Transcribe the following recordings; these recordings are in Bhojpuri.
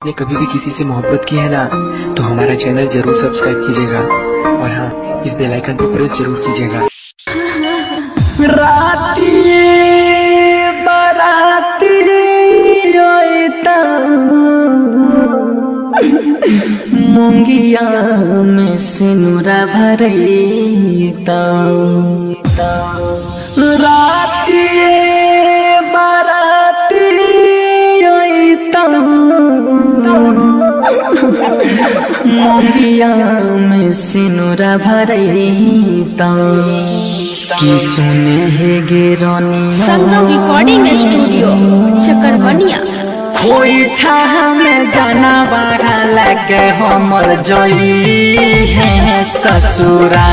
ने कभी भी किसी से मोहब्बत की है ना, तो हमारा चैनल जरूर सब्सक्राइब कीजिएगा और हाँ, इस बेल आइकन पर प्रेस जरूर कीजिएगा। मुंगिया में सिनुरा भरईता रातिए बाराती आईता मुंगिया में सिनुरा भरईता कि सुने है गेरनिया संगम रिकॉर्डिंग स्टूडियो चकरवनिया। कोई छाह में जाना बारा लगे हमर जोई है ससुरा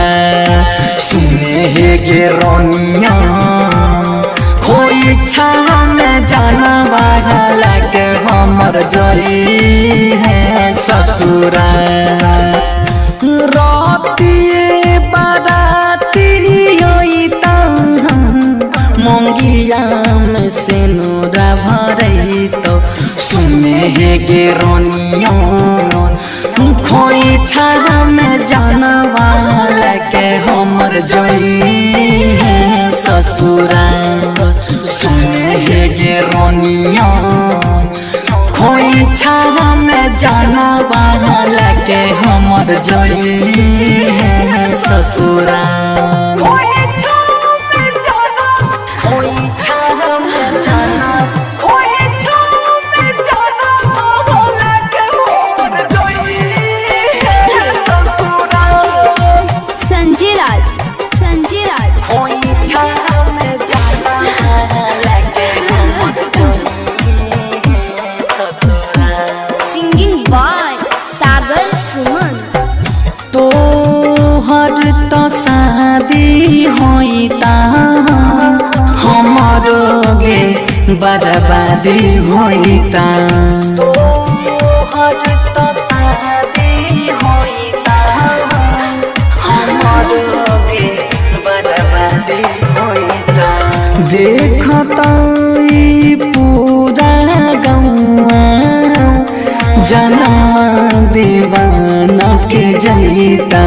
सुने है गेरनिया। कोई छाह में जाना बारा लगे हमर जोई है ससुरा रातिए बाराती होइता मोंगिया में सिनुरा भरई तो सुने है गेरनिया। खोई छाह में जाना वाला के हमर जोई है ससुरा सुने है गेरनिया। खोई छाह में जाना वाला के हमर जोई है ससुरा। शादी होइता हमरो गे बर्बादी होइता शादी होइता हमरो गे बर्बादी होइता। देखता ई पूरा गौआ जनमा दीवाना के जईता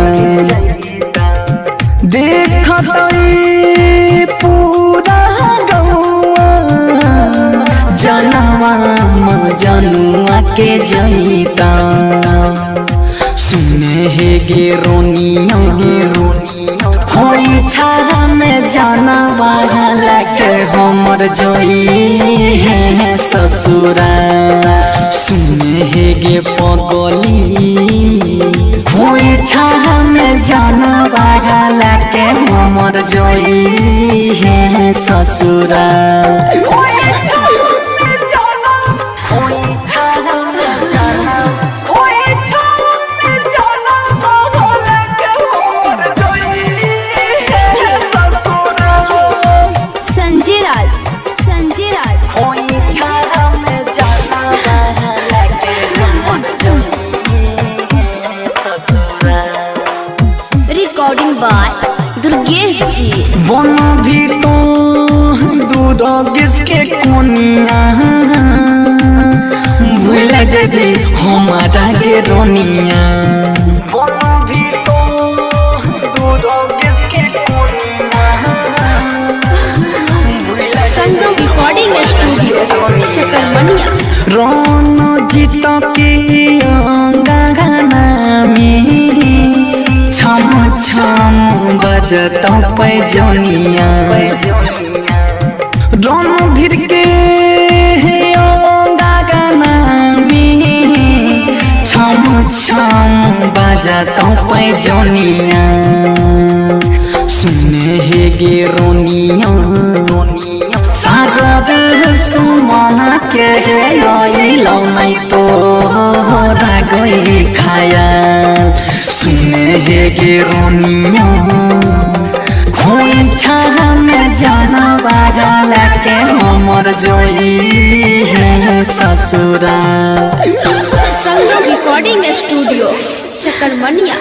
देखत पूरा गौआ जनवा जनुआ के जईता सुने है गेरनिया। खोई छाह में जाना वाला के हमर जोई है ससुरा सुने है गे पगली। खोई छाह में जाना वाला के हमर जोई है ससुरा। रिकॉर्डिंग बाय दुर्गेश जी। बन भी तो दूर किसके कोनिया भूल जबी हमारा गेरनिया। बन भी तो दूर किसके कोनिया संगम रिकॉर्डिंग स्टूडियो चकरवनिया। रोन जीत के अंगना में छम छम बजता पैजनिया। रणधीर के गाना में छम छम बजता पैजनिया सुने है गेरनिया। सागर सुमना के लो नहीं तो गई खाया सुने है गेरनिया। खोई छाह में जाना वाला के हमर जोई है ससुरा। संगम रिकॉर्डिंग स्टूडियो चकरवनिया।